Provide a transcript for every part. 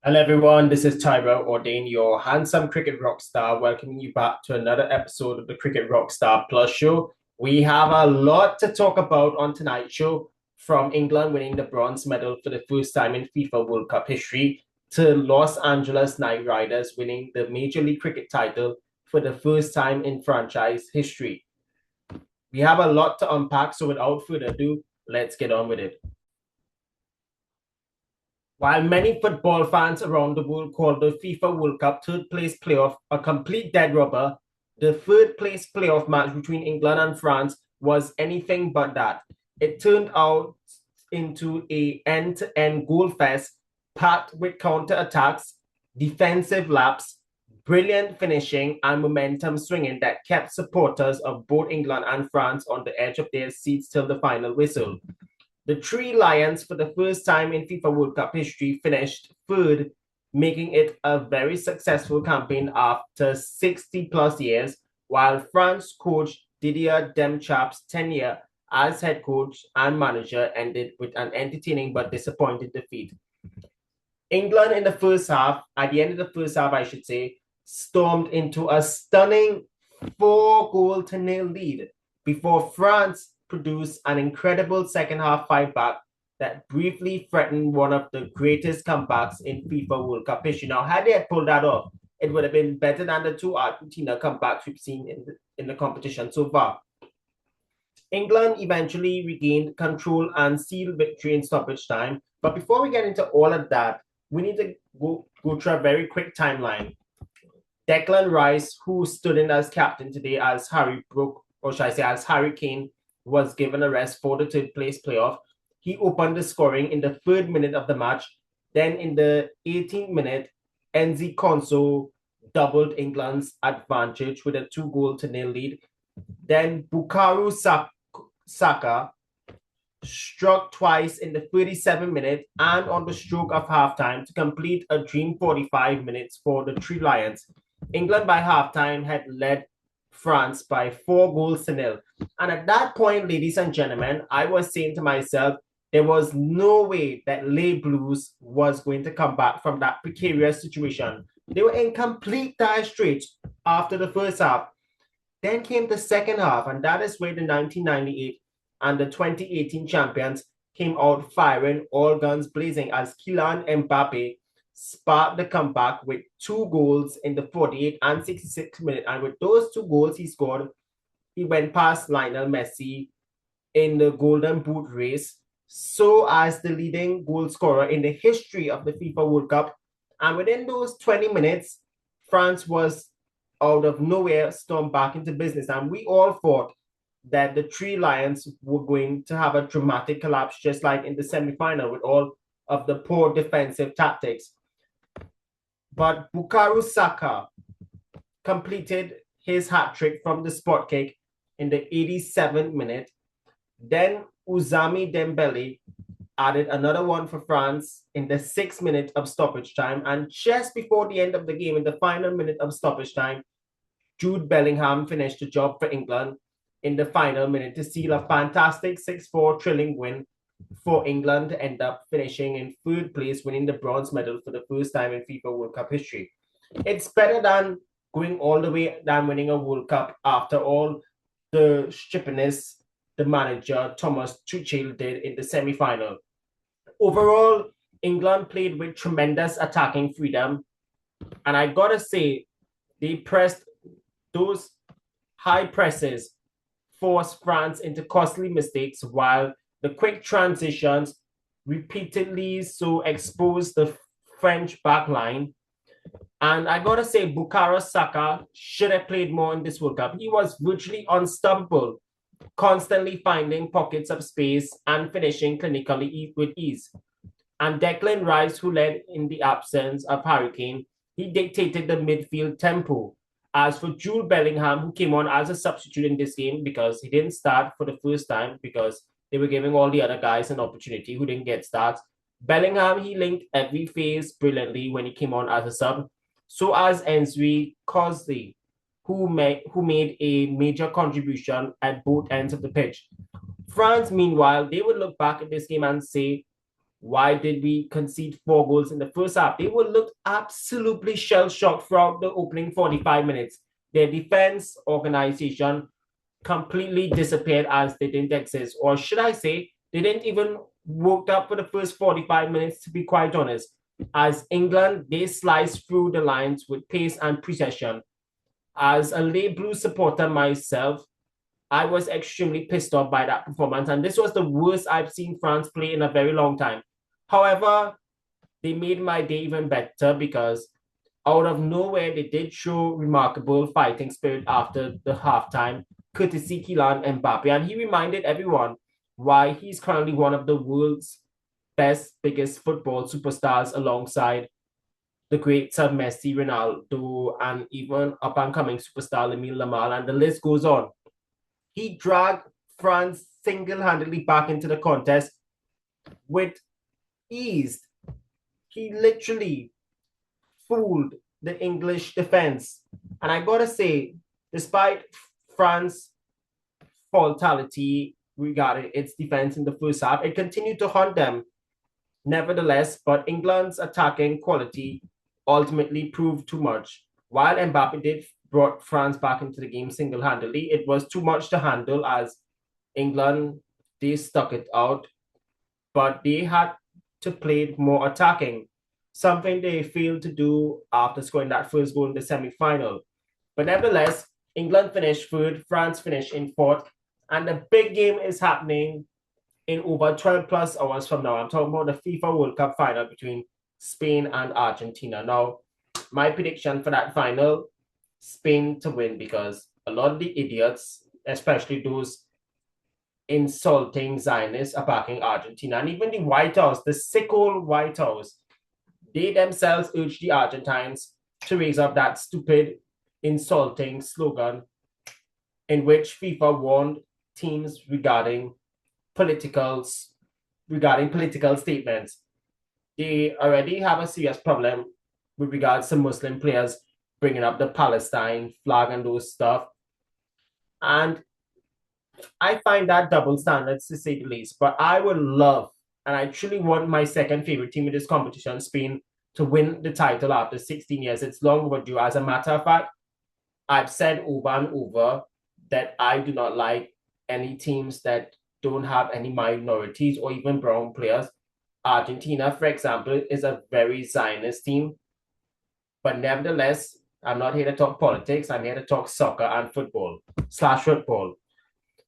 Hello everyone, this is Tyra Ordain, your handsome cricket rock star, welcoming you back to another episode of the Cricket Rockstar Plus show. We have a lot to talk about on tonight's show, from England winning the bronze medal for the first time in FIFA World Cup history to Los Angeles Knight Riders winning the Major League Cricket title for the first time in franchise history. We have a lot to unpack, so without further ado, let's get on with it. While many football fans around the world call the FIFA World Cup third place playoff a complete dead rubber, the third place playoff match between England and France was anything but that. It turned out into a end-to-end goal fest packed with counter-attacks, defensive laps, brilliant finishing, and momentum swinging that kept supporters of both England and France on the edge of their seats till the final whistle. The Three Lions, for the first time in FIFA World Cup history, finished third, making it a very successful campaign after 60 plus years, while France coach Didier Deschamps' tenure as head coach and manager ended with an entertaining but disappointing defeat. England in the first half, at the end of the first half, I should say, stormed into a stunning 4-goal-0 lead before France produced an incredible second half fight back that briefly threatened one of the greatest comebacks in FIFA World Cup history. Now, had they pulled that off, it would have been better than the two Argentina comebacks we've seen in the competition so far. England eventually regained control and sealed victory in stoppage time. But before we get into all of that, we need to go through a very quick timeline. Declan Rice, who stood in as captain today as Harry Brook, or should I say as Harry Kane, was given a rest for the third place playoff. He opened the scoring in the third minute of the match. Then in the 18th minute, Enzi Konso doubled England's advantage with a 2-goal-0 lead. Then Bukayo Saka struck twice in the 37th minute and on the stroke of halftime to complete a dream 45 minutes for the Three Lions. England by halftime had led France by 4-0. And at that point, ladies and gentlemen, I was saying to myself, there was no way that Les Blues was going to come back from that precarious situation. They were in complete dire straits after the first half. Then came the second half, and that is where the 1998 and the 2018 champions came out firing all guns blazing as Kylian Mbappe sparked the comeback with 2 goals in the 48th and 66th minute. And with those 2 goals he scored, he went past Lionel Messi in the Golden Boot race, so as the leading goal scorer in the history of the FIFA World Cup. And within those 20 minutes, France was out of nowhere stormed back into business. And we all thought that the Three Lions were going to have a dramatic collapse, just like in the semi-final with all of the poor defensive tactics. But Bukayo Saka completed his hat-trick from the spot kick in the 87th minute. Then Ousmane Dembele added another one for France in the 6th minute of stoppage time. And just before the end of the game, in the final minute of stoppage time, Jude Bellingham finished the job for England in the final minute to seal a fantastic 6-4 thrilling win for England to end up finishing in third place, winning the bronze medal for the first time in FIFA World Cup history. It's better than going all the way than winning a World Cup after all the stupidness the manager Thomas Tuchel did in the semi-final. Overall, England played with tremendous attacking freedom, and I gotta say, they pressed those high presses, forced France into costly mistakes, while the quick transitions repeatedly so exposed the French backline. And I gotta say, Bukayo Saka should have played more in this World Cup. He was virtually unstoppable, constantly finding pockets of space and finishing clinically with ease. And Declan Rice, who led in the absence of Harry Kane, he dictated the midfield tempo. As for Jude Bellingham, who came on as a substitute in this game because he didn't start for the first time because they were giving all the other guys an opportunity who didn't get starts. Bellingham, he linked every phase brilliantly when he came on as a sub. So as Ensri Cosley, who made a major contribution at both ends of the pitch. France, meanwhile, they would look back at this game and say, Why did we concede 4 goals in the first half? They would look absolutely shell-shocked throughout the opening 45 minutes. Their defense organization completely disappeared as they didn't exist. Or should I say, they didn't even work up for the first 45 minutes, to be quite honest. As England, they sliced through the lines with pace and precision. As a late blue supporter myself, I was extremely pissed off by that performance. And this was the worst I've seen France play in a very long time. However, they made my day even better because out of nowhere, they did show remarkable fighting spirit after the halftime, courtesy Kylian Mbappe. And he reminded everyone why he's currently one of the world's best, biggest football superstars alongside the greats of Messi, Ronaldo, and even up-and-coming superstar Lamine Yamal, and the list goes on. He dragged France single-handedly back into the contest with ease. He literally fooled the English defense. And I gotta say, despite France's fatality regarding its defense in the first half, it continued to haunt them. Nevertheless, but England's attacking quality ultimately proved too much. While Mbappe did brought France back into the game single-handedly, it was too much to handle as England, they stuck it out, but they had to play more attacking, something they failed to do after scoring that first goal in the semi-final. But nevertheless, England finished third, France finished in fourth, and the big game is happening in over 12 plus hours from now. I'm talking about the FIFA World Cup final between Spain and Argentina. Now, my prediction for that final, Spain to win, because a lot of the idiots, especially those insulting Zionists, are backing Argentina. And even the White House, the sick old White House, they themselves urged the Argentines to raise up that stupid, insulting slogan in which FIFA warned teams regarding political statements. They already have a serious problem with regards to Muslim players bringing up the Palestine flag and those stuff. And I find that double standards, to say the least. But I would love, and I truly want my second favorite team in this competition, Spain, to win the title after 16 years. It's long overdue. As a matter of fact, I've said over and over that I do not like any teams that don't have any minorities or even brown players. Argentina, for example, is a very Zionist team. But nevertheless, I'm not here to talk politics. I'm here to talk soccer and football.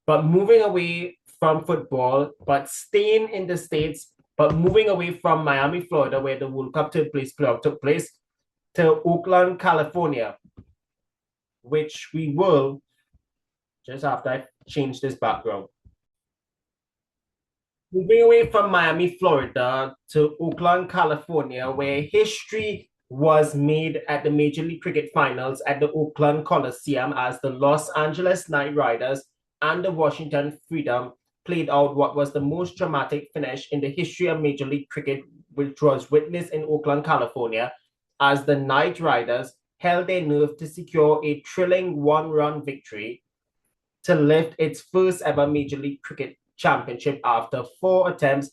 But moving away from football, but staying in the States, but moving away from Miami, Florida, where the World Cup took place, to Oakland, California, which we will, just after I change this background. Moving away from Miami, Florida to Oakland, California, where history was made at the Major League Cricket Finals at the Oakland Coliseum as the Los Angeles Knight Riders and the Washington Freedom played out what was the most dramatic finish in the history of Major League Cricket, which was witnessed in Oakland, California, as the Knight Riders held their nerve to secure a thrilling one-run victory to lift its first ever Major League Cricket championship after 4 attempts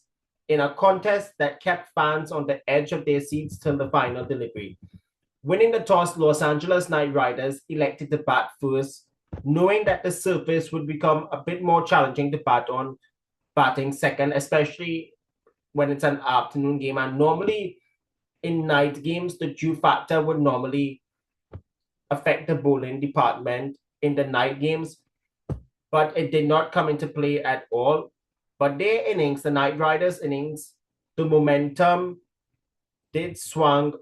in a contest that kept fans on the edge of their seats till the final delivery. Winning the toss, Los Angeles Knight Riders elected to bat first, knowing that the surface would become a bit more challenging to bat on, batting second, especially when it's an afternoon game. And normally in night games, the dew factor would normally affect the bowling department in the night games, but it did not come into play at all. But their innings, the Knight Riders' innings, the momentum did swung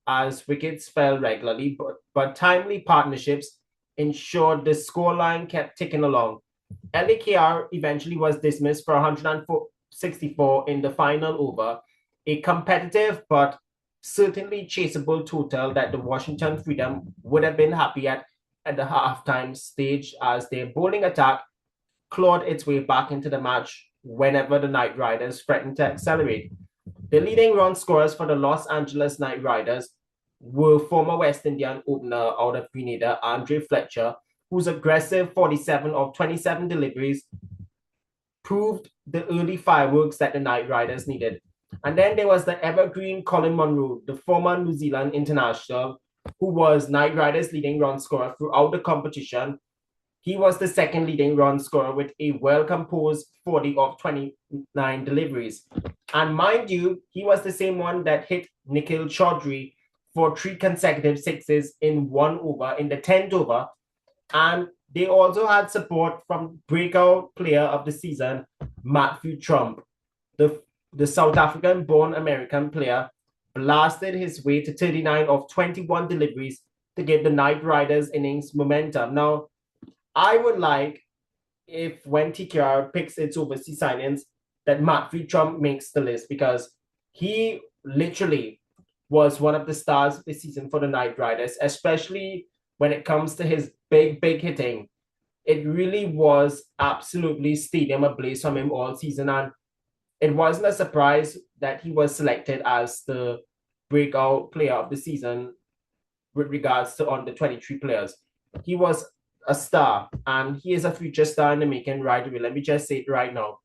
as wickets fell regularly, but timely partnerships ensured the scoreline kept ticking along. LAKR eventually was dismissed for 164 in the final over, a competitive but certainly chaseable total that the Washington Freedom would have been happy at the halftime stage as their bowling attack clawed its way back into the match whenever the Knight Riders threatened to accelerate. The leading run scorers for the Los Angeles Knight Riders were former West Indian opener out of Grenada, Andre Fletcher, whose aggressive 47 of 27 deliveries proved the early fireworks that the Knight Riders needed. And then there was the evergreen Colin Munro, the former New Zealand international, who was Knight Riders' leading run scorer throughout the competition. He was the second leading run scorer with a well-composed 40 of 29 deliveries. And mind you, he was the same one that hit Nikhil Chaudhry for 3 consecutive sixes in 1 over, in the 10th over. And they also had support from breakout player of the season, Matthew Trump. The South African-born American player blasted his way to 39 of 21 deliveries to give the Knight Riders innings momentum. Now, I would like, if when TKR picks its overseas signings, that Matthew Trump makes the list, because he literally was one of the stars this season for the Knight Riders, especially when it comes to his big hitting. It really was absolutely stadium ablaze from him all season, and it wasn't a surprise that he was selected as the breakout player of the season with regards to under 23 players. He was a star, and he is a future star in the making right away. Let me just say it right now.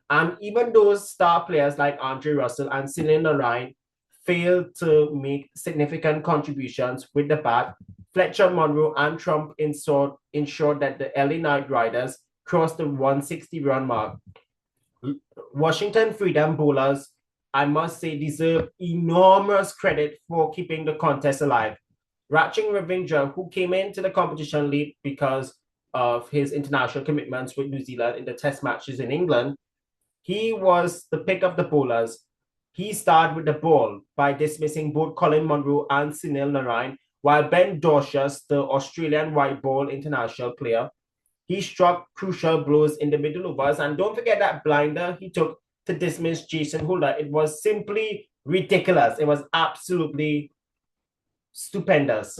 And even those star players like Andre Russell and Sunil Narine failed to make significant contributions with the bat. Fletcher Monroe and Trump ensured that the LA Knight Riders crossed the 160 run mark. Washington Freedom bowlers, I must say, deserve enormous credit for keeping the contest alive. Rachin Ravindra, who came into the competition late because of his international commitments with New Zealand in the test matches in England, he was the pick of the bowlers. He started with the ball by dismissing both Colin Munro and Sunil Narine, while Ben Dawshaw, the Australian white ball international player, he struck crucial blows in the middle overs. And don't forget that blinder he took to dismiss Jason Holder. It was simply ridiculous. It was absolutely stupendous.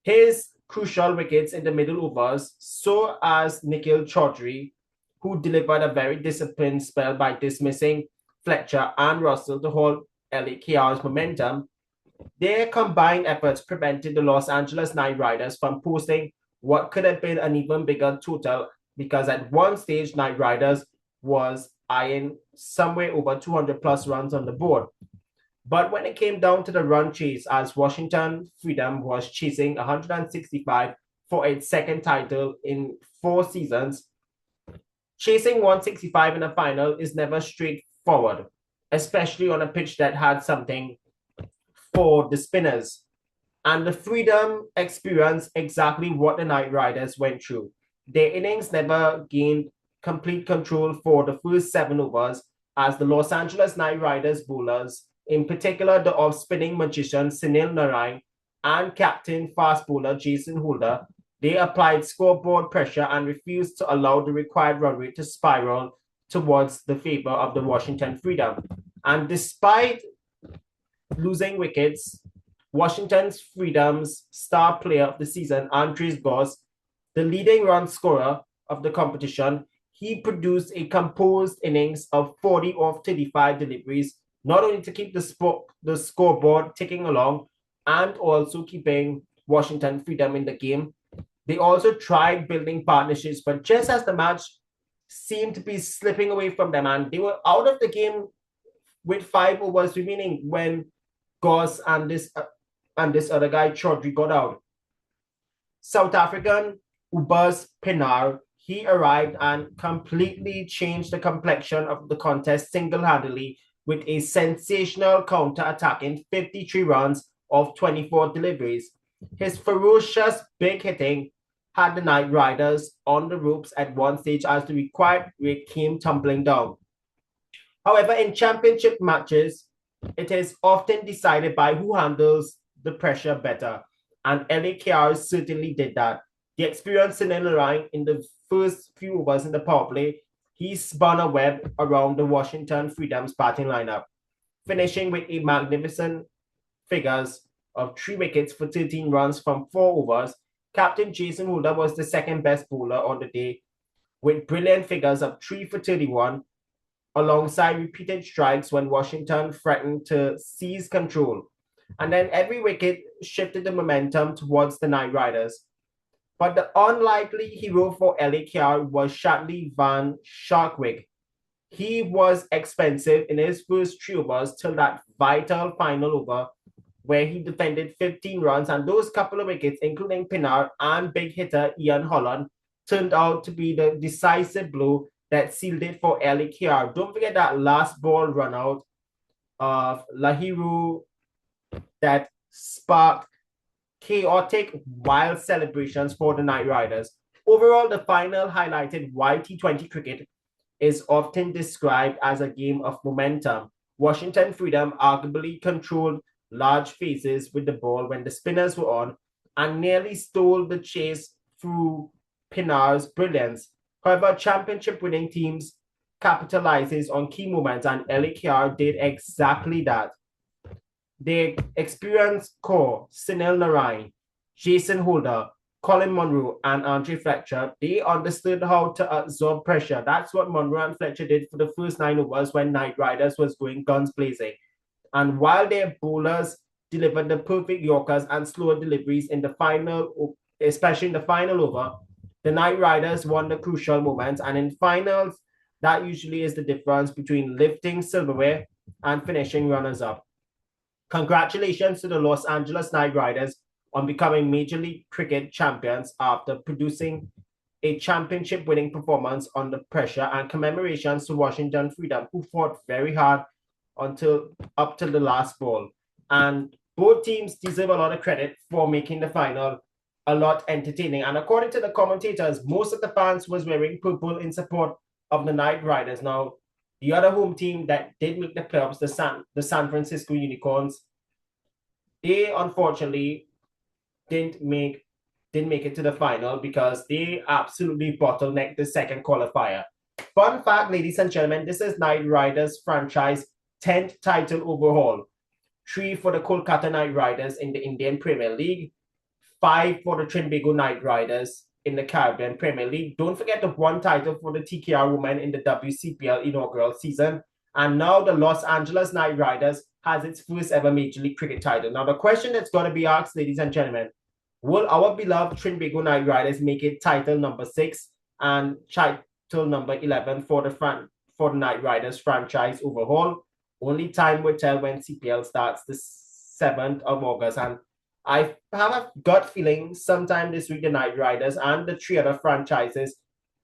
His crucial wickets in the middle overs, so as Nikhil Chaudhry, who delivered a very disciplined spell by dismissing Fletcher and Russell to hold LAKR's momentum. Their combined efforts prevented the Los Angeles Knight Riders from posting what could have been an even bigger total, because at one stage, Knight Riders was eyeing somewhere over 200 plus runs on the board. But when it came down to the run chase, as Washington Freedom was chasing 165 for its second title in 4 seasons, chasing 165 in a final is never straightforward, especially on a pitch that had something for the spinners. And the Freedom experienced exactly what the Knight Riders went through. Their innings never gained complete control for the first 7 overs, as the Los Angeles Knight Riders bowlers, in particular the off-spinning magician Sunil Narine and captain fast bowler Jason Holder, they applied scoreboard pressure and refused to allow the required run rate to spiral towards the favor of the Washington Freedom. And despite losing wickets, Washington's Freedom's star player of the season, Andres Goss, the leading run scorer of the competition, he produced a composed innings of 40 off 35 deliveries, not only to keep the scoreboard ticking along and also keeping Washington Freedom in the game. They also tried building partnerships, but just as the match seemed to be slipping away from them, and they were out of the game with 5 overs remaining when Goss and this other guy, Chaudhry, got out. South African Ubas Pinar, he arrived and completely changed the complexion of the contest single-handedly with a sensational counter-attack in 53 runs of 24 deliveries. His ferocious big hitting had the Knight Riders on the ropes at one stage as the required rate came tumbling down. However, in championship matches, it is often decided by who handles the pressure better, and LAKR certainly did that. The experienced Sunil Narine in the first few overs in the power play, he spun a web around the Washington Freedom's batting lineup, finishing with a magnificent figures of 3 wickets for 13 runs from 4 overs. Captain Jason Holder was the second best bowler on the day, with brilliant figures of 3 for 31, alongside repeated strikes when Washington threatened to seize control. And then every wicket shifted the momentum towards the Knight Riders. But the unlikely hero for LAKR was Shatley Van Sharkwyk. He was expensive in his first 3 overs till that vital final over where he defended 15 runs, and those couple of wickets, including Pinar and big hitter Ian Holland, turned out to be the decisive blow that sealed it for Lakr. Don't forget that last ball run out of Lahiru that sparked chaotic, wild celebrations for the Knight Riders. Overall, the final highlighted why T20 cricket is often described as a game of momentum. Washington Freedom arguably controlled large phases with the ball when the spinners were on and nearly stole the chase through Pinar's brilliance. However, championship winning teams capitalizes on key moments, and Lakr did exactly that. They experienced core, Sunil Narayan, Jason Holder, Colin Monroe, and Andre Fletcher. They understood how to absorb pressure. That's what Monroe and Fletcher did for the first 9 overs when Knight Riders was going guns blazing. And while their bowlers delivered the perfect Yorkers and slower deliveries in the final, especially in the final over, the Knight Riders won the crucial moments. And in finals, that usually is the difference between lifting silverware and finishing runners-up. Congratulations to the Los Angeles Knight Riders on becoming Major League Cricket champions after producing a championship-winning performance under pressure, and commemorations to Washington Freedom, who fought very hard up till the last ball. And both teams deserve a lot of credit for making the final a lot entertaining. And according to the commentators, most of the fans was wearing purple in support of the Knight Riders. Now, the other home team that did make the playoffs, the San Francisco Unicorns, they unfortunately didn't make it to the final because they absolutely bottlenecked the second qualifier. Fun fact, ladies and gentlemen, this is Knight Riders franchise 10th title overhaul. 3 for the Kolkata Knight Riders in the Indian Premier League, 5 for the Trinbago Knight Riders in the Caribbean Premier League. Don't forget the 1 title for the TKR women in the WCPL inaugural season. And now the Los Angeles Knight Riders has its first ever Major League Cricket title. Now, the question that's going to be asked, ladies and gentlemen, will our beloved Trinbago Knight Riders make it title number 6 and title number 11 for the Knight Riders franchise overhaul? Only time will tell when CPL starts the 7th of August. And I have a gut feeling sometime this week the Knight Riders and the 3 other franchises,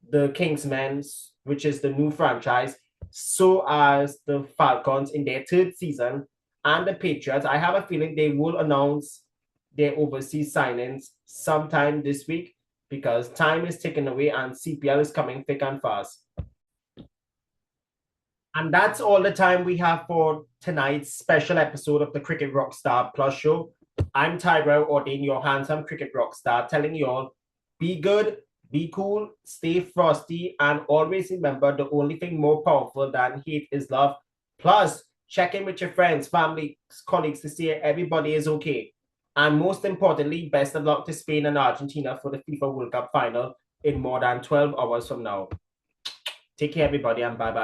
the Kingsmen, which is the new franchise, so as the Falcons in their 3rd season, and the Patriots, I have a feeling they will announce their overseas signings sometime this week because time is taken away and CPL is coming thick and fast. And that's all the time we have for tonight's special episode of the Cricket Rockstar Plus show. I'm Tyrell Ordain, your handsome cricket rockstar, telling you all, be good, be cool, stay frosty, and always remember the only thing more powerful than hate is love. Plus, check in with your friends, family, colleagues to see everybody is okay. And most importantly, best of luck to Spain and Argentina for the FIFA World Cup final in more than 12 hours from now. Take care, everybody, and bye-bye.